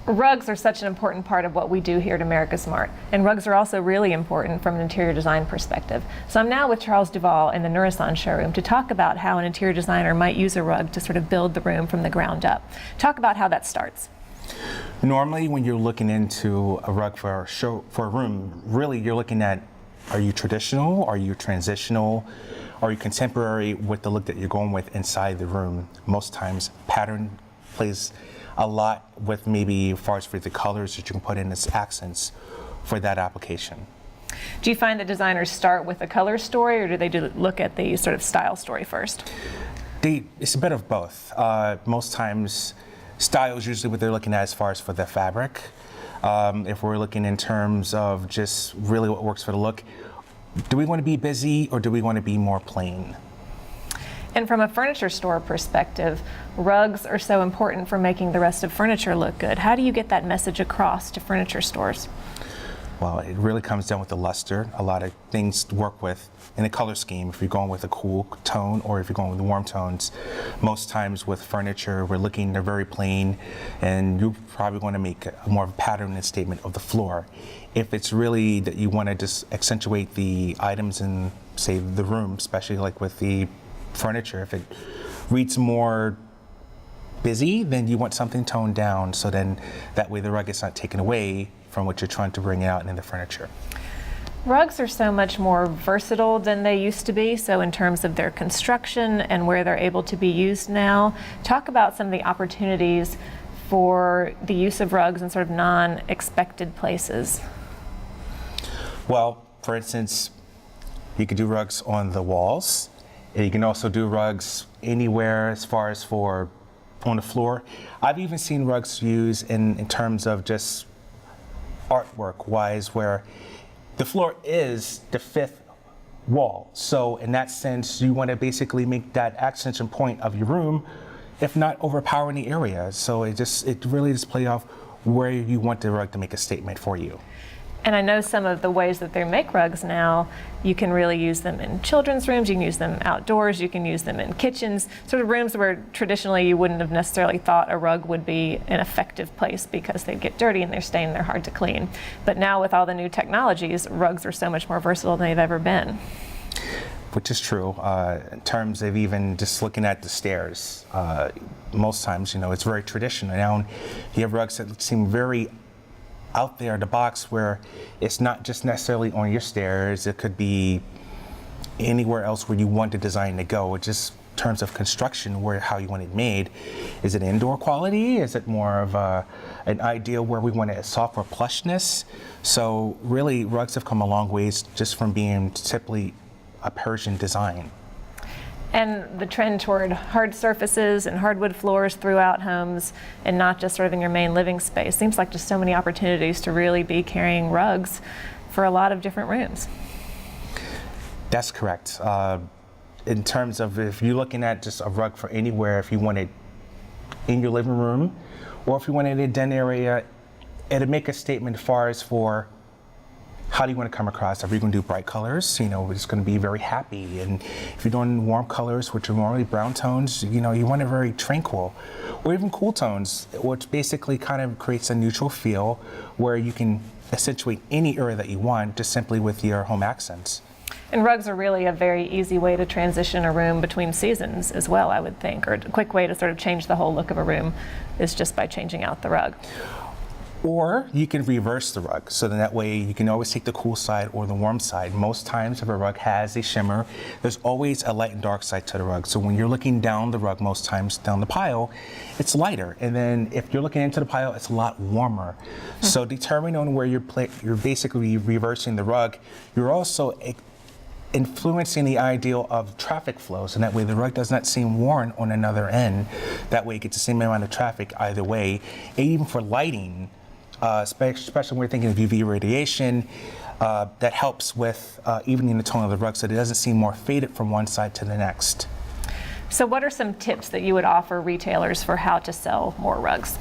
Rugs are such an important part of what we do here at AmericasMart, and rugs are also really important from an interior design perspective. So I'm now with Charles Duvall in the Nourison showroom to talk about how an interior designer might use a rug to sort of build the room from the ground up. Talk about how that starts. Normally, when you're looking into a rug for a room, really you're looking at, are you traditional, are you transitional, are you contemporary with the look that you're going with inside the room? Most times pattern plays a lot with maybe as far as for the colors that you can put in as accents for that application. Do you find that designers start with a color story, or do they look at the sort of style story first? It's a bit of both. Most times style is usually what they're looking at as far as for the fabric. If we're looking in terms of just really what works for the look, do we want to be busy or do we want to be more plain? And from a furniture store perspective, rugs are so important for making the rest of furniture look good. How do you get that message across to furniture stores? Well, it really comes down with the luster. A lot of things to work with in the color scheme. If you're going with a cool tone or if you're going with warm tones, most times with furniture, we're looking, they're very plain, and you probably want to make a more of a pattern and statement of the floor. If it's really that you want to just accentuate the items in, say, the room, especially like with the furniture, if it reads more busy, then you want something toned down, so then that way the rug is not taken away from what you're trying to bring out in the furniture. Rugs are so much more versatile than they used to be, so in terms of their construction and where they're able to be used now, talk about some of the opportunities for the use of rugs in sort of non-expected places. Well, for instance, you could do rugs on the walls. And you can also do rugs anywhere as far as for on the floor. I've even seen rugs used in terms of just artwork wise, where the floor is the fifth wall. So in that sense, you want to basically make that accent point of your room, if not overpowering the area. So it really just play off where you want the rug to make a statement for you. And I know some of the ways that they make rugs now, you can really use them in children's rooms, you can use them outdoors, you can use them in kitchens, sort of rooms where traditionally you wouldn't have necessarily thought a rug would be an effective place because they get dirty and they're stained, they're hard to clean. But now with all the new technologies, rugs are so much more versatile than they've ever been. Which is true. In terms of even just looking at the stairs, most times, you know, it's very traditional. Now you have rugs that seem very out there in the box, where it's not just necessarily on your stairs, it could be anywhere else where you want the design to go. It just in terms of construction, how you want it made. Is it indoor quality? Is it more of an ideal where we want a softer plushness? So really, rugs have come a long ways just from being typically a Persian design. And the trend toward hard surfaces and hardwood floors throughout homes and not just sort of in your main living space seems like just so many opportunities to really be carrying rugs for a lot of different rooms. That's correct. In terms of if you're looking at just a rug for anywhere, if you want it in your living room or if you want it in a den area, it'll make a statement as far as for how do you want to come across? Are we going to do bright colors? You know, it's going to be very happy. And if you're doing warm colors, which are normally brown tones, you know, you want it very tranquil. Or even cool tones, which basically kind of creates a neutral feel where you can accentuate any area that you want just simply with your home accents. And rugs are really a very easy way to transition a room between seasons as well, I would think. Or a quick way to sort of change the whole look of a room is just by changing out the rug. Or you can reverse the rug, so then that way you can always take the cool side or the warm side. Most times if a rug has a shimmer, there's always a light and dark side to the rug. So when you're looking down the rug, most times down the pile, it's lighter. And then if you're looking into the pile, it's a lot warmer. So determining on where you're basically reversing the rug, you're also influencing the ideal of traffic flows, and that way the rug does not seem worn on another end. That way it gets the same amount of traffic either way. And even for lighting, especially when we're thinking of UV radiation, that helps with evening the tone of the rug so that it doesn't seem more faded from one side to the next. So what are some tips that you would offer retailers for how to sell more rugs?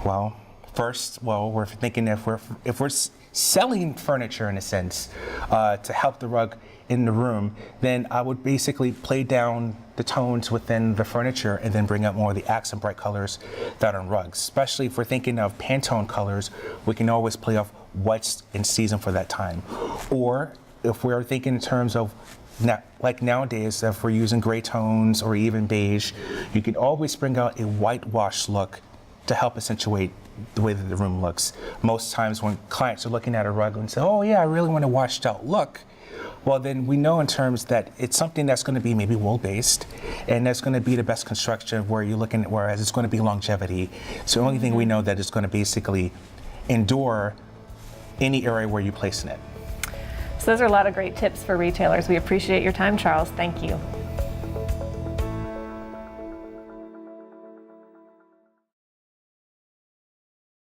Well, first, we're thinking if we're selling furniture in a sense to help the rug in the room, then I would basically play down the tones within the furniture and then bring out more of the accent bright colors that are on rugs. Especially if we're thinking of Pantone colors, we can always play off what's in season for that time. Or if we're thinking in terms of like nowadays, if we're using gray tones or even beige, you can always bring out a whitewash look to help accentuate the way that the room looks. Most times when clients are looking at a rug and say, oh yeah, I really want a washed out look, well then we know in terms that it's something that's going to be maybe wool based, and that's going to be the best construction where you're looking at, whereas it's going to be longevity. So the only thing we know that it's going to basically endure any area where you place in it. So those are a lot of great tips for retailers. We appreciate your time, Charles. Thank you.